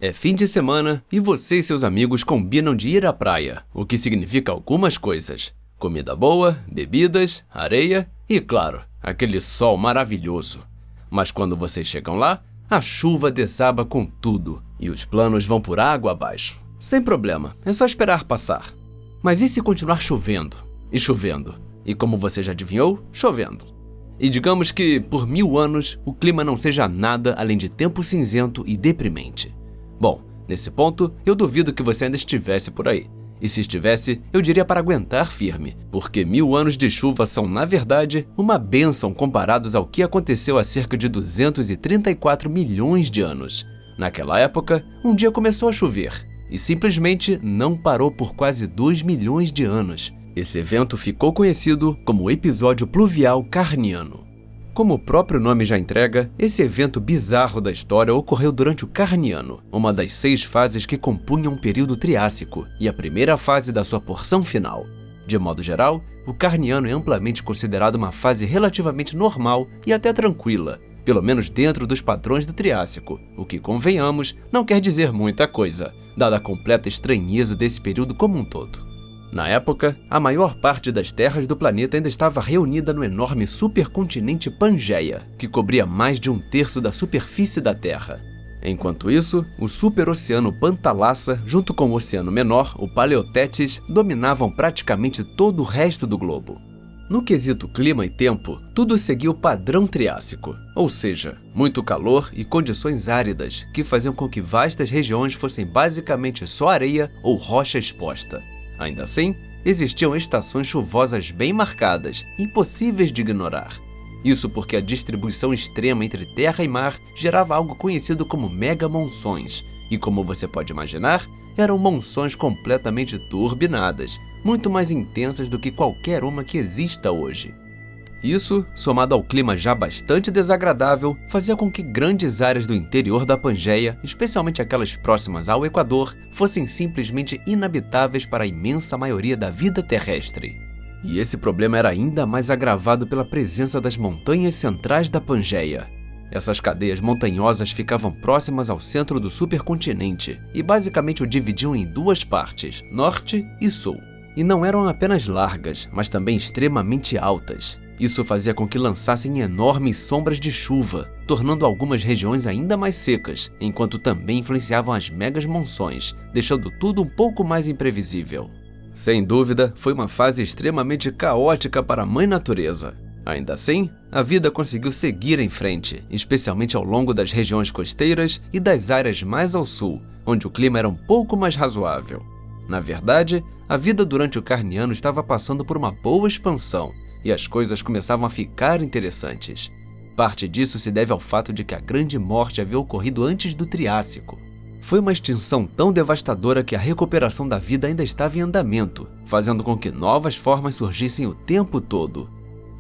É fim de semana e você e seus amigos combinam de ir à praia, o que significa algumas coisas. Comida boa, bebidas, areia e, claro, aquele sol maravilhoso. Mas quando vocês chegam lá, a chuva desaba com tudo e os planos vão por água abaixo. Sem problema, é só esperar passar. Mas e se continuar chovendo? E chovendo? E como você já adivinhou, chovendo. E digamos que, por 1000 anos, o clima não seja nada além de tempo cinzento e deprimente. Bom, nesse ponto, eu duvido que você ainda estivesse por aí. E se estivesse, eu diria para aguentar firme, porque 1000 anos de chuva são, na verdade, uma bênção comparados ao que aconteceu há cerca de 234 milhões de anos. Naquela época, um dia começou a chover, e simplesmente não parou por quase 2 milhões de anos. Esse evento ficou conhecido como o episódio pluvial Carniano. Como o próprio nome já entrega, esse evento bizarro da história ocorreu durante o Carniano, uma das 6 fases que compunham o período Triássico e a primeira fase da sua porção final. De modo geral, o Carniano é amplamente considerado uma fase relativamente normal e até tranquila, pelo menos dentro dos padrões do Triássico, o que, convenhamos, não quer dizer muita coisa, dada a completa estranheza desse período como um todo. Na época, a maior parte das terras do planeta ainda estava reunida no enorme supercontinente Pangeia, que cobria mais de 1/3 da superfície da Terra. Enquanto isso, o superoceano Pantalassa, junto com o oceano menor, o Paleotétis, dominavam praticamente todo o resto do globo. No quesito clima e tempo, tudo seguia o padrão Triássico, ou seja, muito calor e condições áridas, que faziam com que vastas regiões fossem basicamente só areia ou rocha exposta. Ainda assim, existiam estações chuvosas bem marcadas, impossíveis de ignorar. Isso porque a distribuição extrema entre terra e mar gerava algo conhecido como mega-monções, e como você pode imaginar, eram monções completamente turbinadas, muito mais intensas do que qualquer uma que exista hoje. Isso, somado ao clima já bastante desagradável, fazia com que grandes áreas do interior da Pangeia, especialmente aquelas próximas ao Equador, fossem simplesmente inabitáveis para a imensa maioria da vida terrestre. E esse problema era ainda mais agravado pela presença das montanhas centrais da Pangeia. Essas cadeias montanhosas ficavam próximas ao centro do supercontinente e basicamente o dividiam em 2 partes, norte e sul. E não eram apenas largas, mas também extremamente altas. Isso fazia com que lançassem enormes sombras de chuva, tornando algumas regiões ainda mais secas, enquanto também influenciavam as megas monções, deixando tudo um pouco mais imprevisível. Sem dúvida, foi uma fase extremamente caótica para a Mãe Natureza. Ainda assim, a vida conseguiu seguir em frente, especialmente ao longo das regiões costeiras e das áreas mais ao sul, onde o clima era um pouco mais razoável. Na verdade, a vida durante o Carniano estava passando por uma boa expansão, e as coisas começavam a ficar interessantes. Parte disso se deve ao fato de que a Grande Morte havia ocorrido antes do Triássico. Foi uma extinção tão devastadora que a recuperação da vida ainda estava em andamento, fazendo com que novas formas surgissem o tempo todo.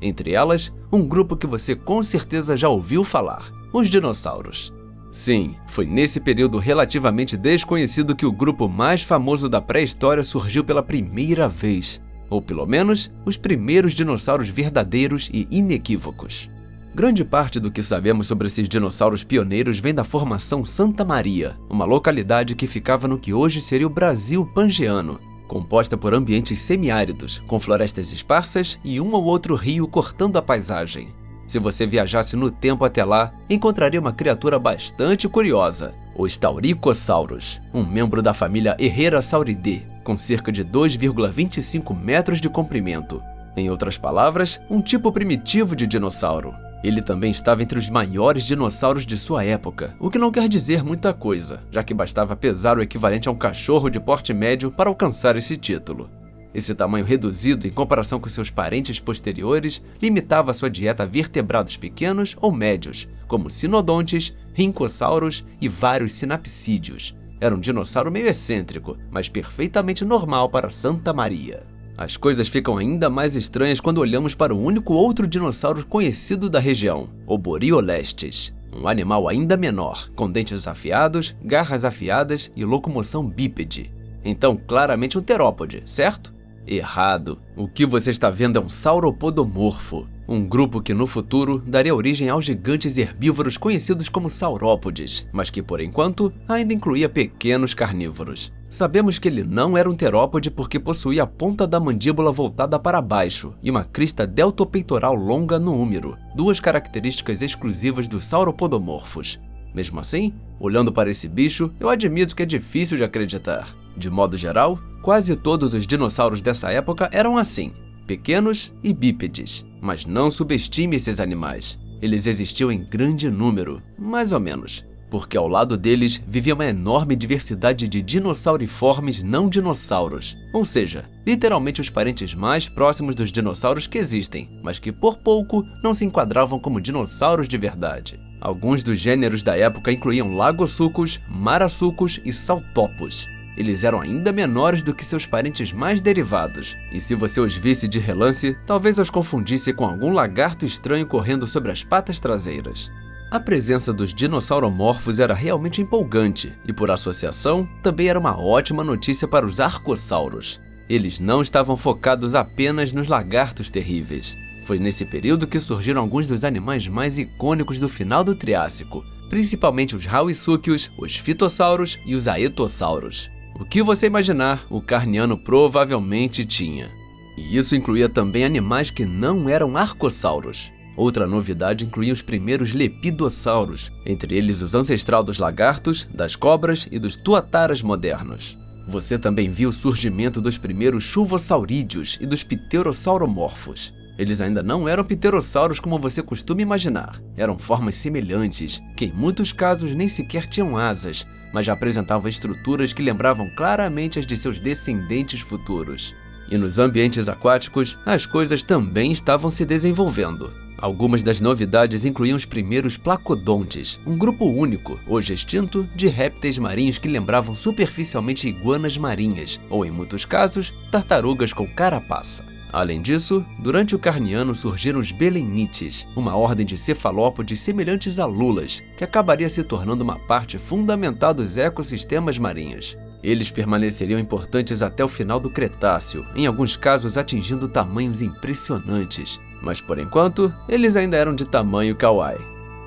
Entre elas, um grupo que você com certeza já ouviu falar, os dinossauros. Sim, foi nesse período relativamente desconhecido que o grupo mais famoso da pré-história surgiu pela primeira vez. Ou pelo menos, os primeiros dinossauros verdadeiros e inequívocos. Grande parte do que sabemos sobre esses dinossauros pioneiros vem da formação Santa Maria, uma localidade que ficava no que hoje seria o Brasil pangeano, composta por ambientes semiáridos, com florestas esparsas e um ou outro rio cortando a paisagem. Se você viajasse no tempo até lá, encontraria uma criatura bastante curiosa, o Staurikosaurus, um membro da família Herrerasauridae, com cerca de 2,25 metros de comprimento. Em outras palavras, um tipo primitivo de dinossauro. Ele também estava entre os maiores dinossauros de sua época, o que não quer dizer muita coisa, já que bastava pesar o equivalente a um cachorro de porte médio para alcançar esse título. Esse tamanho reduzido em comparação com seus parentes posteriores limitava sua dieta a vertebrados pequenos ou médios, como sinodontes, rincossauros e vários sinapsídeos. Era um dinossauro meio excêntrico, mas perfeitamente normal para Santa Maria. As coisas ficam ainda mais estranhas quando olhamos para o único outro dinossauro conhecido da região, o Boriolestes, um animal ainda menor, com dentes afiados, garras afiadas e locomoção bípede. Então, claramente um terópode, certo? Errado. O que você está vendo é um sauropodomorfo, um grupo que no futuro daria origem aos gigantes herbívoros conhecidos como saurópodes, mas que por enquanto ainda incluía pequenos carnívoros. Sabemos que ele não era um terópode porque possuía a ponta da mandíbula voltada para baixo e uma crista deltopeitoral longa no húmero, duas características exclusivas dos sauropodomorfos. Mesmo assim, olhando para esse bicho, eu admito que é difícil de acreditar. De modo geral, quase todos os dinossauros dessa época eram assim, pequenos e bípedes. Mas não subestime esses animais. Eles existiam em grande número, mais ou menos, porque ao lado deles vivia uma enorme diversidade de dinossauriformes não dinossauros, ou seja, literalmente os parentes mais próximos dos dinossauros que existem, mas que por pouco não se enquadravam como dinossauros de verdade. Alguns dos gêneros da época incluíam lagossucos, marasucos e saltopos. Eles eram ainda menores do que seus parentes mais derivados, e se você os visse de relance, talvez os confundisse com algum lagarto estranho correndo sobre as patas traseiras. A presença dos dinossauromorfos era realmente empolgante, e por associação, também era uma ótima notícia para os arcossauros. Eles não estavam focados apenas nos lagartos terríveis. Foi nesse período que surgiram alguns dos animais mais icônicos do final do Triássico, principalmente os rauissúquios, os fitossauros e os aetossauros. O que você imaginar, o Carniano provavelmente tinha. E isso incluía também animais que não eram arcossauros. Outra novidade incluía os primeiros lepidossauros, entre eles os ancestral dos lagartos, das cobras e dos tuataras modernos. Você também viu o surgimento dos primeiros chuvosaurídeos e dos pterossauromorfos. Eles ainda não eram pterossauros como você costuma imaginar. Eram formas semelhantes, que em muitos casos nem sequer tinham asas, mas já apresentavam estruturas que lembravam claramente as de seus descendentes futuros. E nos ambientes aquáticos, as coisas também estavam se desenvolvendo. Algumas das novidades incluíam os primeiros placodontes, um grupo único, hoje extinto, de répteis marinhos que lembravam superficialmente iguanas marinhas, ou em muitos casos, tartarugas com carapaça. Além disso, durante o Carniano surgiram os belenites, uma ordem de cefalópodes semelhantes a lulas, que acabaria se tornando uma parte fundamental dos ecossistemas marinhos. Eles permaneceriam importantes até o final do Cretáceo, em alguns casos atingindo tamanhos impressionantes, mas por enquanto, eles ainda eram de tamanho kawaii.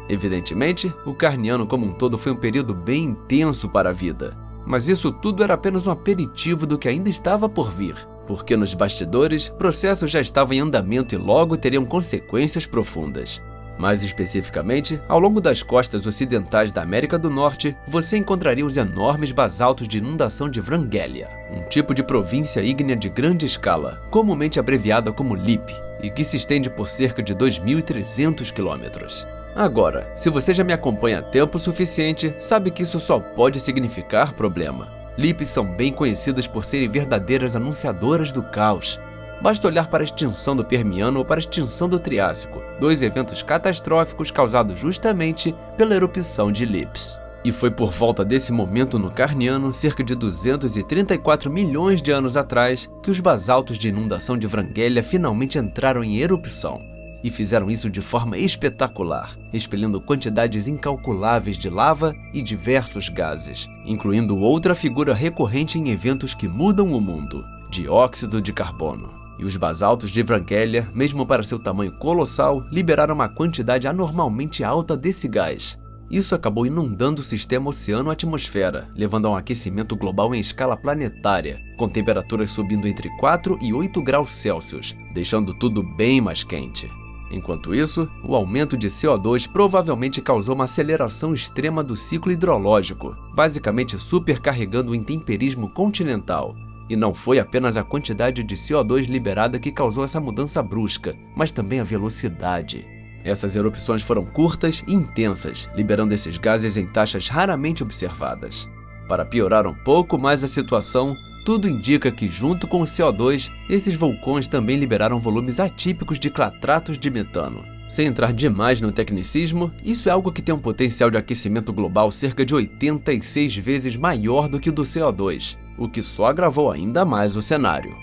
Evidentemente, o Carniano como um todo foi um período bem intenso para a vida, mas isso tudo era apenas um aperitivo do que ainda estava por vir. Porque nos bastidores, processos já estavam em andamento e logo teriam consequências profundas. Mais especificamente, ao longo das costas ocidentais da América do Norte, você encontraria os enormes basaltos de inundação de Wrangélia, um tipo de província ígnea de grande escala, comumente abreviada como LIP, e que se estende por cerca de 2.300 quilômetros. Agora, se você já me acompanha há tempo suficiente, sabe que isso só pode significar problema. LIPs são bem conhecidas por serem verdadeiras anunciadoras do caos. Basta olhar para a extinção do Permiano ou para a extinção do Triássico, dois eventos catastróficos causados justamente pela erupção de LIPs. E foi por volta desse momento no Carniano, cerca de 234 milhões de anos atrás, que os basaltos de inundação de Wrangélia finalmente entraram em erupção. E fizeram isso de forma espetacular, expelindo quantidades incalculáveis de lava e diversos gases, incluindo outra figura recorrente em eventos que mudam o mundo, dióxido de carbono. E os basaltos de Wrangélia, mesmo para seu tamanho colossal, liberaram uma quantidade anormalmente alta desse gás. Isso acabou inundando o sistema oceano-atmosfera, levando a um aquecimento global em escala planetária, com temperaturas subindo entre 4 e 8 graus Celsius, deixando tudo bem mais quente. Enquanto isso, o aumento de CO2 provavelmente causou uma aceleração extrema do ciclo hidrológico, basicamente supercarregando o intemperismo continental. E não foi apenas a quantidade de CO2 liberada que causou essa mudança brusca, mas também a velocidade. Essas erupções foram curtas e intensas, liberando esses gases em taxas raramente observadas. Para piorar um pouco mais a situação, tudo indica que, junto com o CO2, esses vulcões também liberaram volumes atípicos de clatratos de metano. Sem entrar demais no tecnicismo, isso é algo que tem um potencial de aquecimento global cerca de 86 vezes maior do que o do CO2, o que só agravou ainda mais o cenário.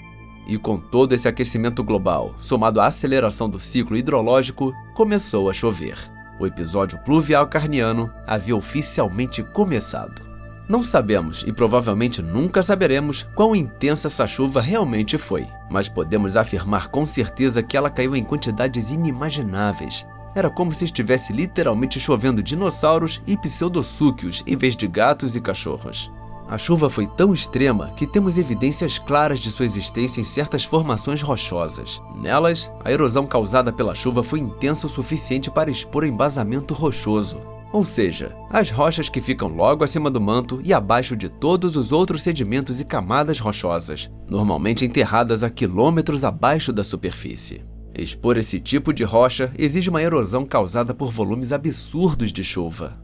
E com todo esse aquecimento global, somado à aceleração do ciclo hidrológico, começou a chover. O episódio pluvial carniano havia oficialmente começado. Não sabemos e provavelmente nunca saberemos quão intensa essa chuva realmente foi, mas podemos afirmar com certeza que ela caiu em quantidades inimagináveis. Era como se estivesse literalmente chovendo dinossauros e pseudosúquios em vez de gatos e cachorros. A chuva foi tão extrema que temos evidências claras de sua existência em certas formações rochosas. Nelas, a erosão causada pela chuva foi intensa o suficiente para expor o embasamento rochoso. Ou seja, as rochas que ficam logo acima do manto e abaixo de todos os outros sedimentos e camadas rochosas, normalmente enterradas a quilômetros abaixo da superfície. Expor esse tipo de rocha exige uma erosão causada por volumes absurdos de chuva.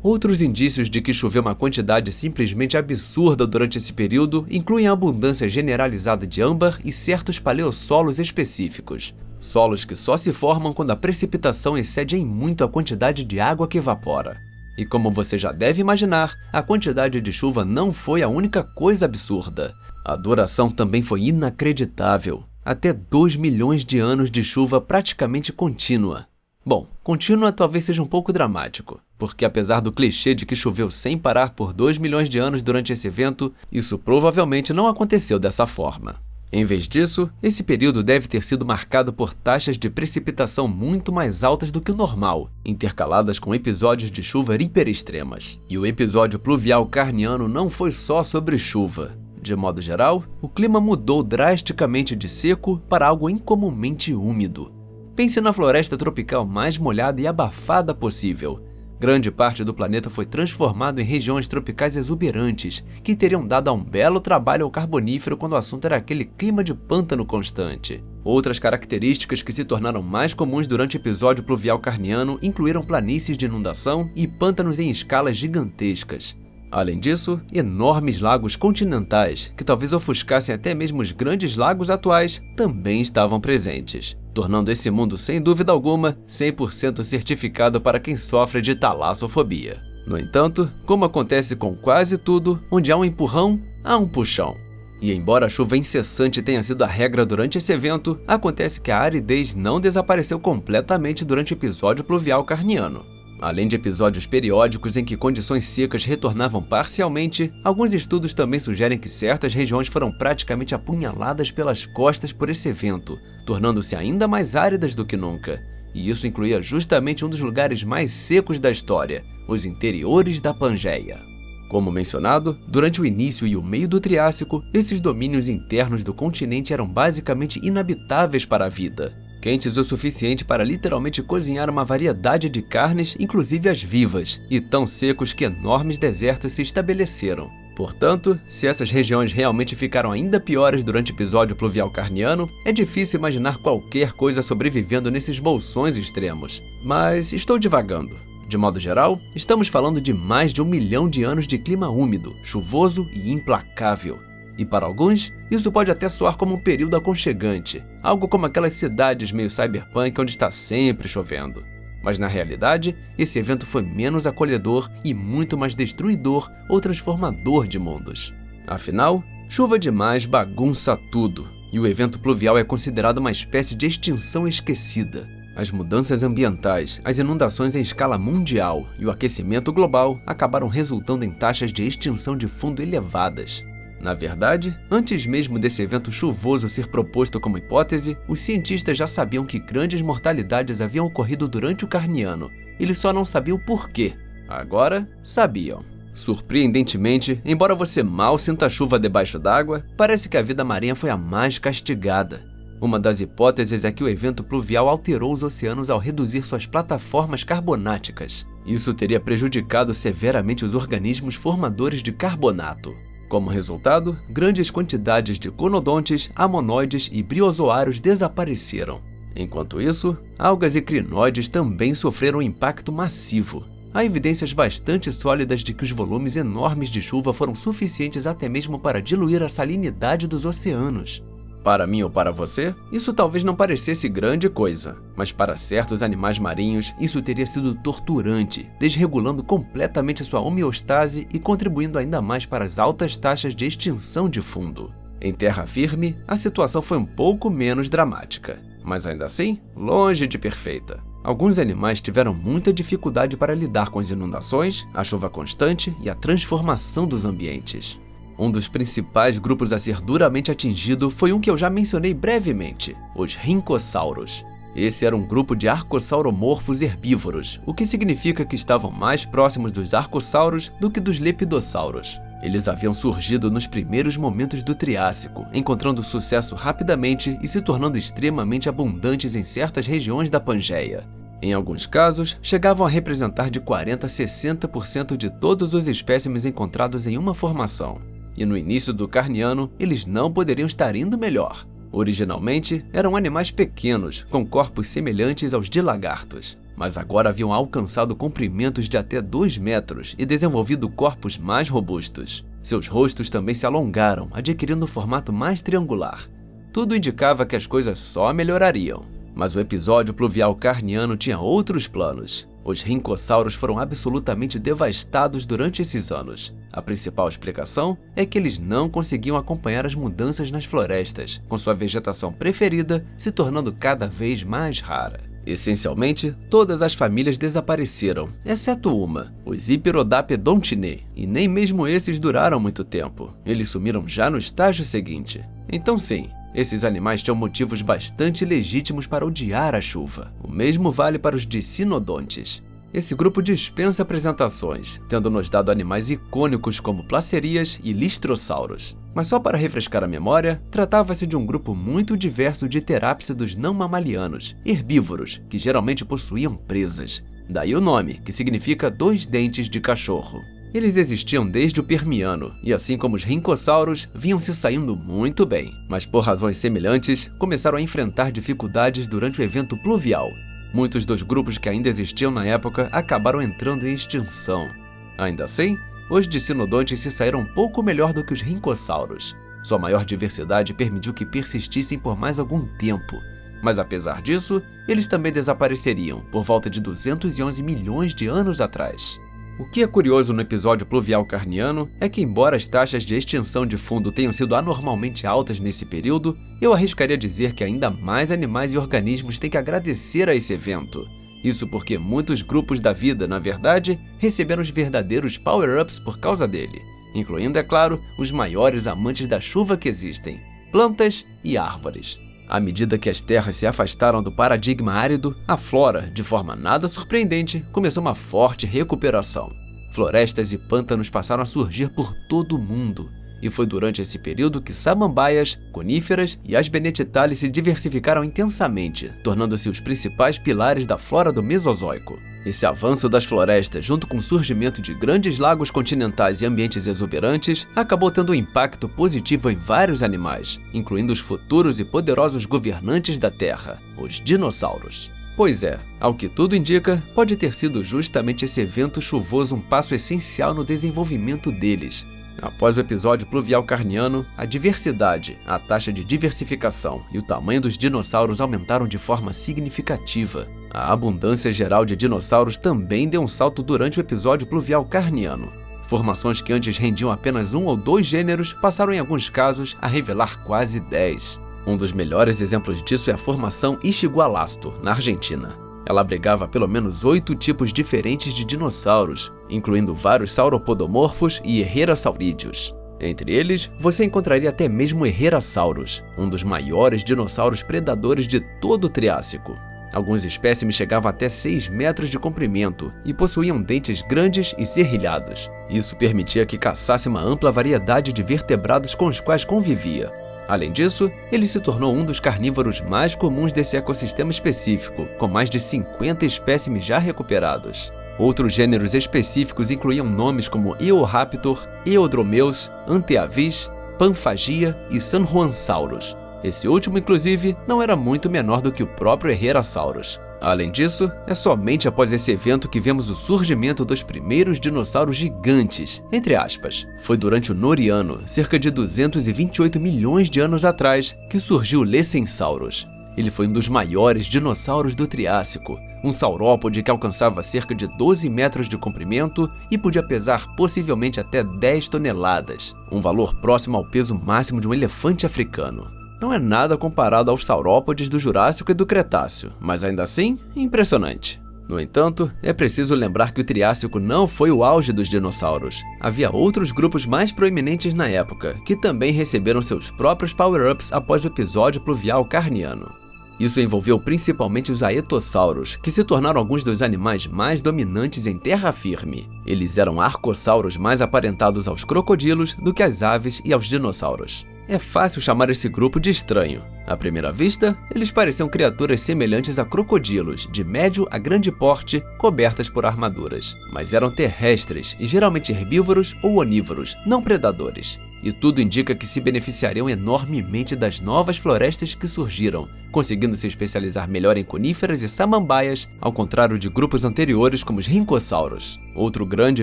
Outros indícios de que choveu uma quantidade simplesmente absurda durante esse período incluem a abundância generalizada de âmbar e certos paleossolos específicos. Solos que só se formam quando a precipitação excede em muito a quantidade de água que evapora. E como você já deve imaginar, a quantidade de chuva não foi a única coisa absurda. A duração também foi inacreditável. Até 2 milhões de anos de chuva praticamente contínua. Bom, contínua talvez seja um pouco dramático, porque apesar do clichê de que choveu sem parar por 2 milhões de anos durante esse evento, isso provavelmente não aconteceu dessa forma. Em vez disso, esse período deve ter sido marcado por taxas de precipitação muito mais altas do que o normal, intercaladas com episódios de chuva hiperextremas. E o episódio pluvial carniano não foi só sobre chuva. De modo geral, o clima mudou drasticamente de seco para algo incomumente úmido. Pense na floresta tropical mais molhada e abafada possível. Grande parte do planeta foi transformado em regiões tropicais exuberantes, que teriam dado um belo trabalho ao carbonífero quando o assunto era aquele clima de pântano constante. Outras características que se tornaram mais comuns durante o episódio pluvial carniano incluíram planícies de inundação e pântanos em escalas gigantescas. Além disso, enormes lagos continentais, que talvez ofuscassem até mesmo os grandes lagos atuais, também estavam presentes, tornando esse mundo, sem dúvida alguma, 100% certificado para quem sofre de talassofobia. No entanto, como acontece com quase tudo, onde há um empurrão, há um puxão. E embora a chuva incessante tenha sido a regra durante esse evento, acontece que a aridez não desapareceu completamente durante o episódio pluvial carniano. Além de episódios periódicos em que condições secas retornavam parcialmente, alguns estudos também sugerem que certas regiões foram praticamente apunhaladas pelas costas por esse evento, tornando-se ainda mais áridas do que nunca. E isso incluía justamente um dos lugares mais secos da história, os interiores da Pangeia. Como mencionado, durante o início e o meio do Triássico, esses domínios internos do continente eram basicamente inabitáveis para a vida. Quentes o suficiente para literalmente cozinhar uma variedade de carnes, inclusive as vivas, e tão secos que enormes desertos se estabeleceram. Portanto, se essas regiões realmente ficaram ainda piores durante o episódio pluvial carniano, é difícil imaginar qualquer coisa sobrevivendo nesses bolsões extremos. Mas estou divagando. De modo geral, estamos falando de mais de 1 milhão de anos de clima úmido, chuvoso e implacável. E para alguns, isso pode até soar como um período aconchegante, algo como aquelas cidades meio cyberpunk onde está sempre chovendo. Mas na realidade, esse evento foi menos acolhedor e muito mais destruidor ou transformador de mundos. Afinal, chuva demais bagunça tudo, e o evento pluvial é considerado uma espécie de extinção esquecida. As mudanças ambientais, as inundações em escala mundial e o aquecimento global acabaram resultando em taxas de extinção de fundo elevadas. Na verdade, antes mesmo desse evento chuvoso ser proposto como hipótese, os cientistas já sabiam que grandes mortalidades haviam ocorrido durante o Carniano. Eles só não sabiam o porquê. Agora, sabiam. Surpreendentemente, embora você mal sinta a chuva debaixo d'água, parece que a vida marinha foi a mais castigada. Uma das hipóteses é que o evento pluvial alterou os oceanos ao reduzir suas plataformas carbonáticas. Isso teria prejudicado severamente os organismos formadores de carbonato. Como resultado, grandes quantidades de conodontes, amonoides e briozoários desapareceram. Enquanto isso, algas e crinoides também sofreram um impacto massivo. Há evidências bastante sólidas de que os volumes enormes de chuva foram suficientes até mesmo para diluir a salinidade dos oceanos. Para mim ou para você, isso talvez não parecesse grande coisa, mas para certos animais marinhos, isso teria sido torturante, desregulando completamente sua homeostase e contribuindo ainda mais para as altas taxas de extinção de fundo. Em terra firme, a situação foi um pouco menos dramática, mas ainda assim, longe de perfeita. Alguns animais tiveram muita dificuldade para lidar com as inundações, a chuva constante e a transformação dos ambientes. Um dos principais grupos a ser duramente atingido foi um que eu já mencionei brevemente, os rincossauros. Esse era um grupo de arcossauromorfos herbívoros, o que significa que estavam mais próximos dos arcossauros do que dos lepidossauros. Eles haviam surgido nos primeiros momentos do Triássico, encontrando sucesso rapidamente e se tornando extremamente abundantes em certas regiões da Pangeia. Em alguns casos, chegavam a representar de 40% a 60% de todos os espécimes encontrados em uma formação. E no início do Carniano, eles não poderiam estar indo melhor. Originalmente, eram animais pequenos, com corpos semelhantes aos de lagartos, mas agora haviam alcançado comprimentos de até 2 metros e desenvolvido corpos mais robustos. Seus rostos também se alongaram, adquirindo um formato mais triangular. Tudo indicava que as coisas só melhorariam. Mas o episódio pluvial carniano tinha outros planos. Os rincossauros foram absolutamente devastados durante esses anos. A principal explicação é que eles não conseguiam acompanhar as mudanças nas florestas, com sua vegetação preferida se tornando cada vez mais rara. Essencialmente, todas as famílias desapareceram, exceto uma, os Hyperodapedontinae, e nem mesmo esses duraram muito tempo. Eles sumiram já no estágio seguinte. Então sim, esses animais tinham motivos bastante legítimos para odiar a chuva. O mesmo vale para os Dicynodontes. Esse grupo dispensa apresentações, tendo nos dado animais icônicos como placerias e listrossauros. Mas só para refrescar a memória, tratava-se de um grupo muito diverso de terápsidos não mamalianos, herbívoros, que geralmente possuíam presas. Daí o nome, que significa 2 dentes de cachorro. Eles existiam desde o Permiano, e assim como os rincossauros, vinham se saindo muito bem, mas por razões semelhantes, começaram a enfrentar dificuldades durante o evento pluvial. Muitos dos grupos que ainda existiam na época acabaram entrando em extinção. Ainda assim, os Dicynodontes se saíram um pouco melhor do que os rincossauros. Sua maior diversidade permitiu que persistissem por mais algum tempo. Mas apesar disso, eles também desapareceriam por volta de 211 milhões de anos atrás. O que é curioso no episódio pluvial carniano é que, embora as taxas de extinção de fundo tenham sido anormalmente altas nesse período, eu arriscaria dizer que ainda mais animais e organismos têm que agradecer a esse evento. Isso porque muitos grupos da vida, na verdade, receberam os verdadeiros power-ups por causa dele, incluindo, é claro, os maiores amantes da chuva que existem, plantas e árvores. À medida que as terras se afastaram do paradigma árido, a flora, de forma nada surpreendente, começou uma forte recuperação. Florestas e pântanos passaram a surgir por todo o mundo, e foi durante esse período que samambaias, coníferas e asbenetitales se diversificaram intensamente, tornando-se os principais pilares da flora do Mesozoico. Esse avanço das florestas, junto com o surgimento de grandes lagos continentais e ambientes exuberantes, acabou tendo um impacto positivo em vários animais, incluindo os futuros e poderosos governantes da Terra, os dinossauros. Pois é, ao que tudo indica, pode ter sido justamente esse evento chuvoso um passo essencial no desenvolvimento deles. Após o episódio pluvial carniano, a diversidade, a taxa de diversificação e o tamanho dos dinossauros aumentaram de forma significativa. A abundância geral de dinossauros também deu um salto durante o episódio pluvial carniano. Formações que antes rendiam apenas 1 ou 2 gêneros passaram em alguns casos a revelar quase 10. Um dos melhores exemplos disso é a formação Ischigualasto, na Argentina. Ela abrigava pelo menos 8 tipos diferentes de dinossauros, incluindo vários sauropodomorfos e herrerassaurídeos. Entre eles, você encontraria até mesmo Herrerasaurus, um dos maiores dinossauros predadores de todo o Triássico. Alguns espécimes chegavam até 6 metros de comprimento e possuíam dentes grandes e serrilhados. Isso permitia que caçasse uma ampla variedade de vertebrados com os quais convivia. Além disso, ele se tornou um dos carnívoros mais comuns desse ecossistema específico, com mais de 50 espécimes já recuperados. Outros gêneros específicos incluíam nomes como Eoraptor, Eodromeus, Anteavis, Panfagia e Sanjuansaurus. Esse último, inclusive, não era muito menor do que o próprio Herrerasaurus. Além disso, é somente após esse evento que vemos o surgimento dos primeiros dinossauros gigantes, entre aspas. Foi durante o Noriano, cerca de 228 milhões de anos atrás, que surgiu o Lessensaurus. Ele foi um dos maiores dinossauros do Triássico, um saurópode que alcançava cerca de 12 metros de comprimento e podia pesar possivelmente até 10 toneladas, um valor próximo ao peso máximo de um elefante africano. Não é nada comparado aos saurópodes do Jurássico e do Cretáceo, mas ainda assim, impressionante. No entanto, é preciso lembrar que o Triássico não foi o auge dos dinossauros. Havia outros grupos mais proeminentes na época, que também receberam seus próprios power-ups após o episódio pluvial carniano. Isso envolveu principalmente os aetossauros, que se tornaram alguns dos animais mais dominantes em terra firme. Eles eram arcossauros mais aparentados aos crocodilos do que às aves e aos dinossauros. É fácil chamar esse grupo de estranho. À primeira vista, eles pareciam criaturas semelhantes a crocodilos, de médio a grande porte, cobertas por armaduras. Mas eram terrestres e geralmente herbívoros ou onívoros, não predadores. E tudo indica que se beneficiariam enormemente das novas florestas que surgiram, conseguindo se especializar melhor em coníferas e samambaias, ao contrário de grupos anteriores como os rincossauros. Outro grande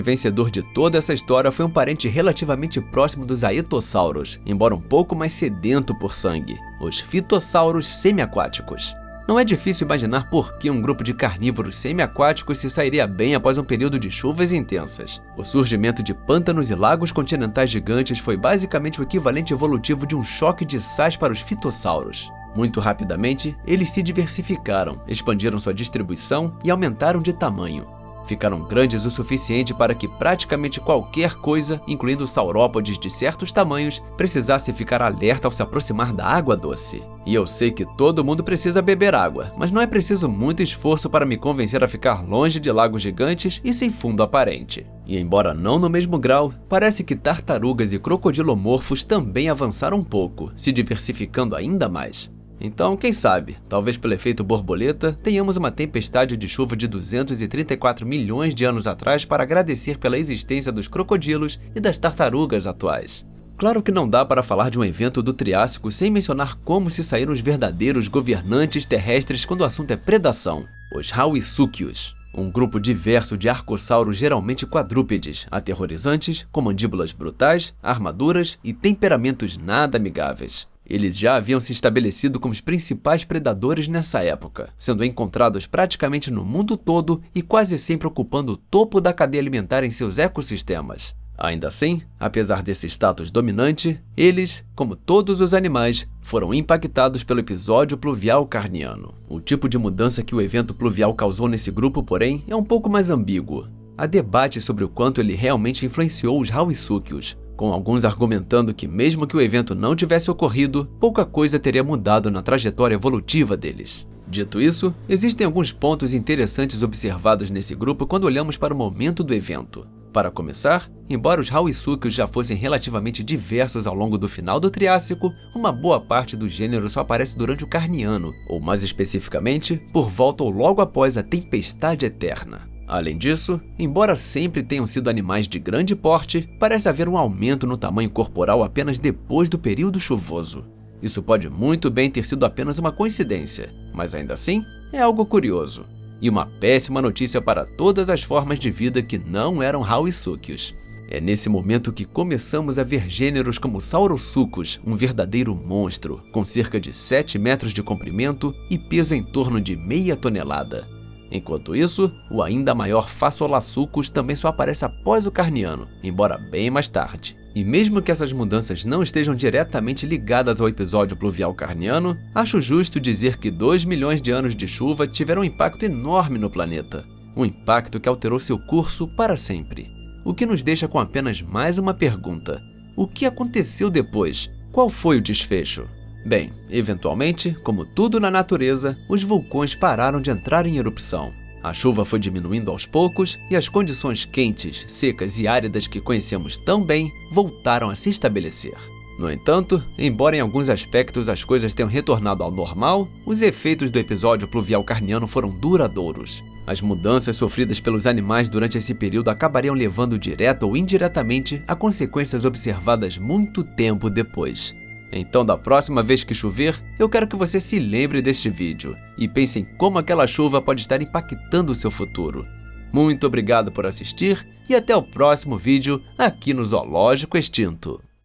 vencedor de toda essa história foi um parente relativamente próximo dos aetossauros, embora um pouco mais sedento por sangue, os fitossauros semiaquáticos. Não é difícil imaginar por que um grupo de carnívoros semiaquáticos se sairia bem após um período de chuvas intensas. O surgimento de pântanos e lagos continentais gigantes foi basicamente o equivalente evolutivo de um choque de sais para os fitossauros. Muito rapidamente, eles se diversificaram, expandiram sua distribuição e aumentaram de tamanho. Ficaram grandes o suficiente para que praticamente qualquer coisa, incluindo saurópodes de certos tamanhos, precisasse ficar alerta ao se aproximar da água doce. E eu sei que todo mundo precisa beber água, mas não é preciso muito esforço para me convencer a ficar longe de lagos gigantes e sem fundo aparente. E embora não no mesmo grau, parece que tartarugas e crocodilomorfos também avançaram um pouco, se diversificando ainda mais. Então, quem sabe, talvez pelo efeito borboleta, tenhamos uma tempestade de chuva de 234 milhões de anos atrás para agradecer pela existência dos crocodilos e das tartarugas atuais. Claro que não dá para falar de um evento do Triássico sem mencionar como se saíram os verdadeiros governantes terrestres quando o assunto é predação, os Hauisuchius. Um grupo diverso de arcossauros geralmente quadrúpedes, aterrorizantes, com mandíbulas brutais, armaduras e temperamentos nada amigáveis. Eles já haviam se estabelecido como os principais predadores nessa época, sendo encontrados praticamente no mundo todo e quase sempre ocupando o topo da cadeia alimentar em seus ecossistemas. Ainda assim, apesar desse status dominante, eles, como todos os animais, foram impactados pelo episódio pluvial carniano. O tipo de mudança que o evento pluvial causou nesse grupo, porém, é um pouco mais ambíguo. Há debate sobre o quanto ele realmente influenciou os Hauisuchius, com alguns argumentando que mesmo que o evento não tivesse ocorrido, pouca coisa teria mudado na trajetória evolutiva deles. Dito isso, existem alguns pontos interessantes observados nesse grupo quando olhamos para o momento do evento. Para começar, embora os Hauisuchius já fossem relativamente diversos ao longo do final do Triássico, uma boa parte do gênero só aparece durante o Carniano, ou mais especificamente, por volta ou logo após a Tempestade Eterna. Além disso, embora sempre tenham sido animais de grande porte, parece haver um aumento no tamanho corporal apenas depois do período chuvoso. Isso pode muito bem ter sido apenas uma coincidência, mas ainda assim é algo curioso. E uma péssima notícia para todas as formas de vida que não eram Hauisuchius. É nesse momento que começamos a ver gêneros como Saurosuchus, um verdadeiro monstro, com cerca de 7 metros de comprimento e peso em torno de meia tonelada. Enquanto isso, o ainda maior Phaseolasuchus também só aparece após o Carniano, embora bem mais tarde. E mesmo que essas mudanças não estejam diretamente ligadas ao episódio pluvial carniano, acho justo dizer que 2 milhões de anos de chuva tiveram um impacto enorme no planeta. Um impacto que alterou seu curso para sempre. O que nos deixa com apenas mais uma pergunta. O que aconteceu depois? Qual foi o desfecho? Bem, eventualmente, como tudo na natureza, os vulcões pararam de entrar em erupção. A chuva foi diminuindo aos poucos e as condições quentes, secas e áridas que conhecemos tão bem voltaram a se estabelecer. No entanto, embora em alguns aspectos as coisas tenham retornado ao normal, os efeitos do episódio pluvial carniano foram duradouros. As mudanças sofridas pelos animais durante esse período acabariam levando direta ou indiretamente a consequências observadas muito tempo depois. Então, da próxima vez que chover, eu quero que você se lembre deste vídeo e pense em como aquela chuva pode estar impactando o seu futuro. Muito obrigado por assistir e até o próximo vídeo aqui no Zoológico Extinto.